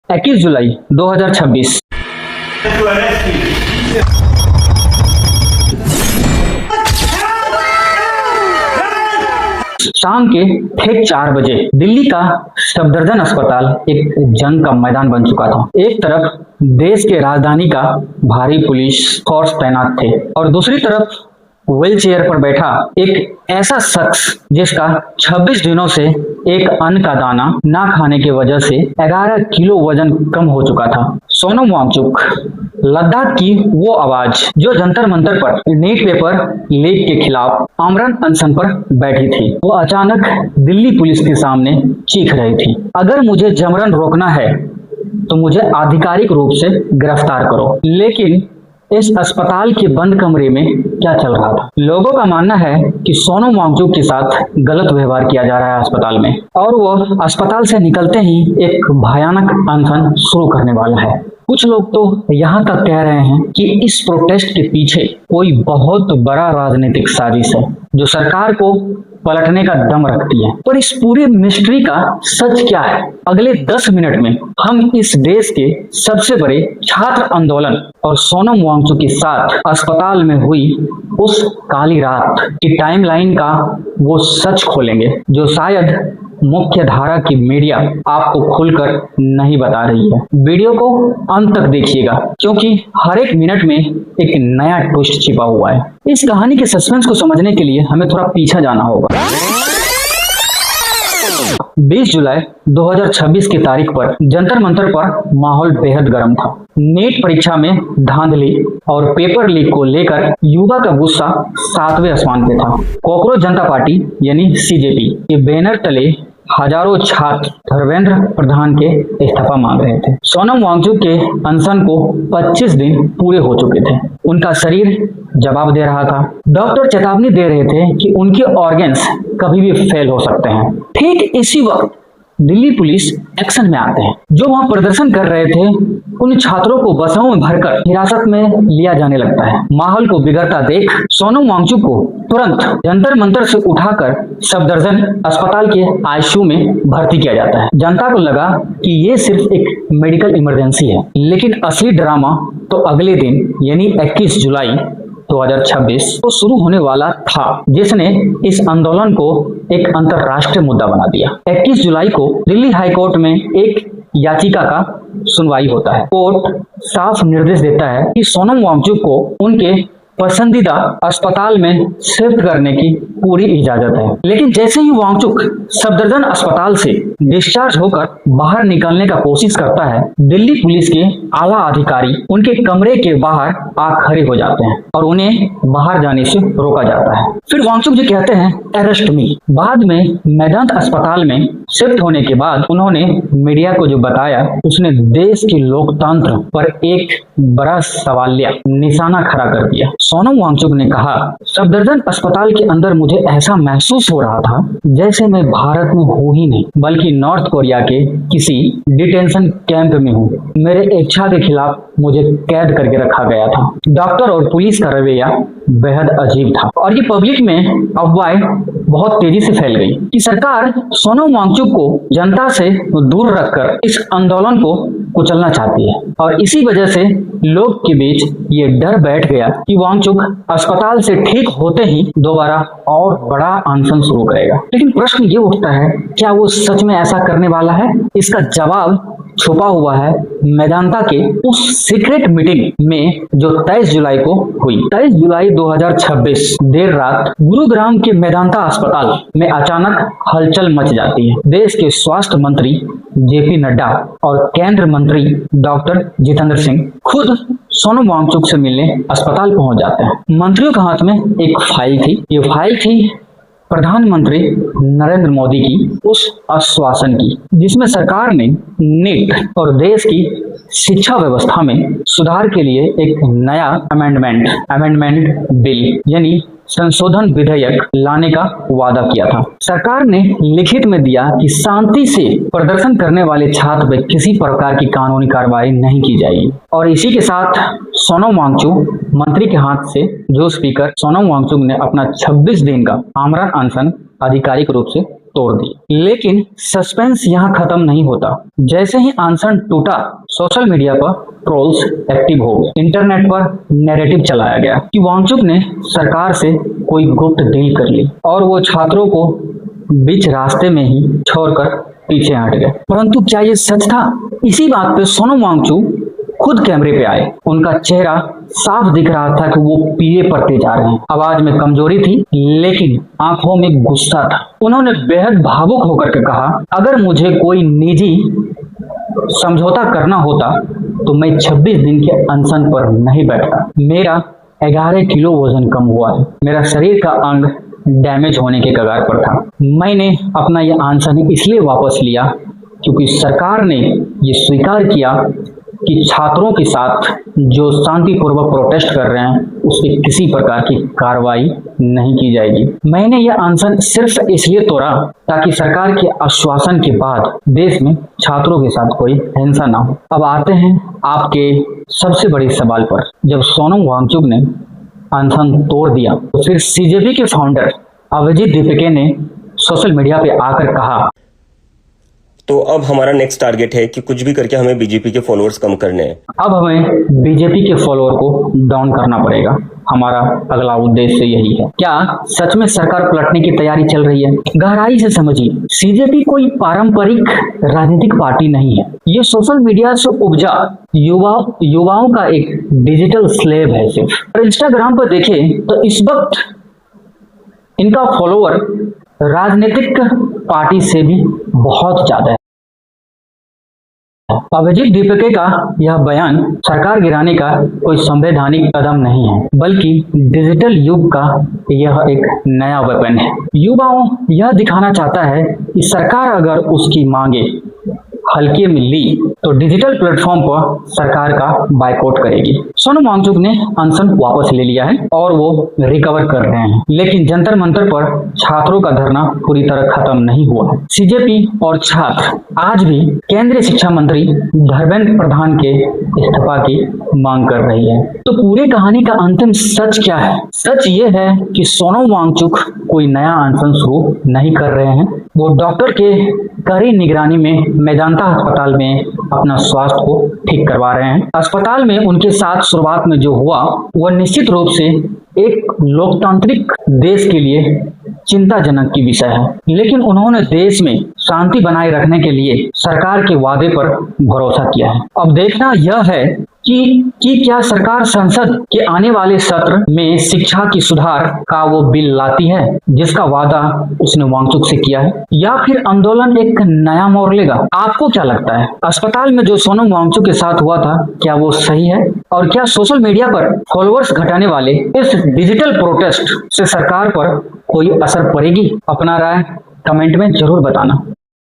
21 जुलाई 2026। शाम के ठीक 4 बजे दिल्ली का सफदरजंग अस्पताल एक जंग का मैदान बन चुका था। एक तरफ देश के राजधानी का भारी पुलिस फोर्स तैनात थे और दूसरी तरफ व्हील चेयर पर बैठा एक ऐसा शख्स जिसका 26 दिनों से एक अन्न का दाना ना खाने की वजह से 11 किलो वजन कम हो चुका था। सोनम वांगचुक, लद्दाख की वो आवाज जो जंतर मंतर पर नीट पेपर लीक के खिलाफ आमरण अनशन पर बैठी थी, वो अचानक दिल्ली पुलिस के सामने चीख रही थी, अगर मुझे जबरन रोकना है तो मुझे आधिकारिक रूप से गिरफ्तार करो। लेकिन इस अस्पताल के बंद कमरे में क्या चल रहा था? लोगों का मानना है कि सोनम वांगचुक के साथ गलत व्यवहार किया जा रहा है अस्पताल में और वो अस्पताल से निकलते ही एक भयानक अनशन शुरू करने वाला है। कुछ लोग तो यहाँ तक कह रहे हैं कि इस प्रोटेस्ट के पीछे कोई बहुत बड़ा राजनीतिक साजिश है जो सरकार को पलटने का दम रखती है। पर इस पूरी मिस्ट्री का सच क्या है? अगले 10 मिनट में हम इस देश के सबसे बड़े छात्र आंदोलन और सोनम वांगचुक के साथ अस्पताल में हुई उस काली रात की टाइमलाइन का वो सच खोलेंगे जो शायद मुख्य धारा की मीडिया आपको खुलकर नहीं बता रही है। वीडियो को अंत तक देखिएगा क्योंकि हर एक मिनट में एक नया ट्विस्ट छिपा हुआ है। इस कहानी के सस्पेंस को समझने के लिए हमें थोड़ा पीछे जाना होगा। 20 जुलाई 2026 की तारीख पर जंतर मंतर पर माहौल बेहद गर्म था। नीट परीक्षा में धांधली और पेपर लीक को लेकर युवा का गुस्सा 7वें आसमान पे था। कॉकरोच जनता पार्टी यानी सीजेपी के बैनर तले हजारों छात्र धर्मेंद्र प्रधान के इस्तीफा मांग रहे थे। सोनम वांगचुक के अनशन को 25 दिन पूरे हो चुके थे। उनका शरीर जवाब दे रहा था। डॉक्टर चेतावनी दे रहे थे कि उनके ऑर्गन्स कभी भी फेल हो सकते हैं। ठीक इसी वक्त दिल्ली पुलिस एक्शन में आते हैं। जो वहां प्रदर्शन कर रहे थे उन छात्रों को बसों में भरकर हिरासत में लिया जाने लगता है। माहौल को बिगड़ता देख सोनम वांगचुक को तुरंत जंतर मंतर से उठाकर सफदरजंग अस्पताल के आईसीयू में भर्ती किया जाता है। जनता को लगा कि ये सिर्फ एक मेडिकल इमरजेंसी है, लेकिन असली ड्रामा तो अगले दिन यानी 21 जुलाई 2026 को शुरू होने वाला था, जिसने इस आंदोलन को एक अंतरराष्ट्रीय मुद्दा बना दिया। 21 जुलाई को दिल्ली हाई कोर्ट में एक याचिका का सुनवाई होता है। कोर्ट साफ निर्देश देता है कि सोनम वांगचुक को उनके पसंदीदा अस्पताल में शिफ्ट करने की पूरी इजाजत है। लेकिन जैसे ही वांगचुक सफदरजंग अस्पताल से डिस्चार्ज होकर बाहर निकलने का कोशिश करता है, दिल्ली पुलिस के आला अधिकारी उनके कमरे के बाहर आ खड़े हो जाते हैं और उन्हें बाहर जाने से रोका जाता है। फिर वांगचुक जी कहते हैं अरेस्ट मी। बाद में मेदांत अस्पताल में शिफ्ट होने के बाद उन्होंने मीडिया को जो बताया उसने देश के लोकतंत्र पर एक बड़ा सवालिया निशाना खड़ा कर दिया। सोनम वांगचुक ने कहा, सफदरजंग अस्पताल के अंदर मुझे ऐसा महसूस हो रहा था जैसे मैं भारत में हूँ ही नहीं बल्कि नॉर्थ कोरिया के किसी डिटेंशन कैंप में हूँ। मेरे इच्छा के खिलाफ मुझे कैद करके रखा गया था। डॉक्टर और पुलिस का रवैया बेहद अजीब था और ये पब्लिक में अफवाहें बहुत तेजी से फैल गई कि सरकार सोनम वांगचुक को जनता से दूर रखकर इस आंदोलन को कुचलना चाहती है और इसी वजह से लोग के बीच ये डर बैठ गया कि वांगचुक अस्पताल से ठीक होते ही दोबारा और बड़ा अनशन शुरू करेगा। लेकिन प्रश्न ये उठता है, क्या वो सच में ऐसा करने वाला है? इसका जवाब छुपा हुआ है मेदांता के उस सीक्रेट मीटिंग में जो 23 जुलाई को हुई। 23 जुलाई 2026 देर रात गुरुग्राम के मेदांता अस्पताल में अचानक हलचल मच जाती है। देश के स्वास्थ्य मंत्री जेपी नड्डा और केंद्र मंत्री डॉक्टर जितेंद्र सिंह खुद सोनम वांगचुक से मिलने अस्पताल पहुंच जाते हैं। मंत्रियों के हाथ में एक फाइल थी। ये फाइल थी प्रधानमंत्री नरेंद्र मोदी की उस आश्वासन की जिसमें सरकार ने नीट और देश की शिक्षा व्यवस्था में सुधार के लिए एक नया अमेंडमेंट बिल यानी संशोधन विधेयक लाने का वादा किया था। सरकार ने लिखित में दिया कि शांति से प्रदर्शन करने वाले छात्र पे किसी प्रकार की कानूनी कार्रवाई नहीं की जाएगी और इसी के साथ सोनम वांगचुक मंत्री के हाथ से जो स्पीकर सोनम वांगचुक ने अपना 26 दिन का आमरण अनशन आधिकारिक रूप से तोड़ दी। लेकिन सस्पेंस यहाँ खत्म नहीं होता। जैसे ही अनशन टूटा, सोशल मीडिया पर ट्रोल्स एक्टिव हो गए। इंटरनेट पर नैरेटिव चलाया गया कि वांगचुक ने सरकार से कोई गुप्त डील कर ली और वो छात्रों को बीच रास्ते में ही छोड़कर पीछे हट गए। परंतु क्या ये सच था? इसी बात पे सोनम वांगचुक खुद कैमरे पे आए। उनका चेहरा साफ दिख रहा था कि वो पीले पड़ते जा रहे हैं। आवाज में कमजोरी थी, लेकिन आंखों में गुस्सा था। उन्होंने बेहद भावुक होकर के कहा, अगर मुझे कोई निजी समझौता करना होता तो मैं 26 दिन के अनशन पर नहीं बैठता। मेरा 11 किलो वजन कम हुआ है। मेरा शरीर का अंग डैमेज होने के कगार पर था। मैंने अपना यह अनशन इसलिए वापस लिया क्योंकि सरकार ने ये स्वीकार किया कि छात्रों के साथ जो शांतिपूर्वक प्रोटेस्ट कर रहे हैं उस पर किसी प्रकार की कार्रवाई नहीं की जाएगी। मैंने यह अनशन सिर्फ इसलिए तोड़ा ताकि सरकार के आश्वासन के बाद देश में छात्रों के साथ कोई हिंसा ना हो। अब आते हैं आपके सबसे बड़े सवाल पर। जब सोनम वांगचुक ने अनशन तोड़ दिया तो फिर सीजेपी के फाउंडर अभिजीत दीपके ने सोशल मीडिया पे आकर कहा, तो अब हमारा नेक्स्ट टारगेट है कि कुछ भी करके हमें बीजेपी के फॉलोअर्स कम करने हैं। अब हमें बीजेपी के फॉलोअर को डाउन करना पड़ेगा। हमारा अगला उद्देश्य यही है। क्या सच में सरकार पलटने की तैयारी चल रही है? गहराई से समझिए, सीजेपी कोई पारंपरिक राजनीतिक पार्टी नहीं है। ये सोशल मीडिया से उपजा युवाओं का एक डिजिटल स्लेव है सिर्फ। और इंस्टाग्राम पर देखें तो इस वक्त इनका फॉलोअर राजनीतिक पार्टी से भी बहुत ज्यादा है। अभिजीत दीपके का यह बयान सरकार गिराने का कोई संवैधानिक कदम नहीं है, बल्कि डिजिटल युग का यह एक नया वेपन है। युवाओं यह दिखाना चाहता है कि सरकार अगर उसकी मांगे हल्के में ली तो डिजिटल प्लेटफॉर्म पर सरकार का बायकॉट करेगी। सोनम वांगचुक ने अनशन वापस ले लिया है और वो रिकवर कर रहे हैं, लेकिन जंतर मंतर पर छात्रों का धरना पूरी तरह खत्म नहीं हुआ है। सीजेपी और छात्र आज भी केंद्रीय शिक्षा मंत्री धर्मेंद्र प्रधान के इस्तीफा की मांग कर रही है। तो पूरी कहानी का अंतिम सच क्या है? सच ये है कि सोनम वांगचुक कोई नया अनशन शुरू नहीं कर रहे हैं। वो डॉक्टर के कड़ी निगरानी में मेदांता अस्पताल में अपना स्वास्थ्य को ठीक करवा रहे हैं। अस्पताल में उनके साथ शुरुआत में जो हुआ वह निश्चित रूप से एक लोकतांत्रिक देश के लिए चिंताजनक की विषय है, लेकिन उन्होंने देश में शांति बनाए रखने के लिए सरकार के वादे पर भरोसा किया है। अब देखना यह है कि क्या सरकार संसद के आने वाले सत्र में शिक्षा की सुधार का वो बिल लाती है जिसका वादा उसने वांगचुक से किया है, या फिर आंदोलन एक नया मोड़ लेगा। आपको क्या लगता है? अस्पताल में जो सोनम वांगचुक के साथ हुआ था क्या वो सही है? और क्या सोशल मीडिया पर फॉलोअर्स घटाने वाले इस डिजिटल प्रोटेस्ट से सरकार पर कोई असर पड़ेगी? अपना राय कमेंट में जरूर बताना।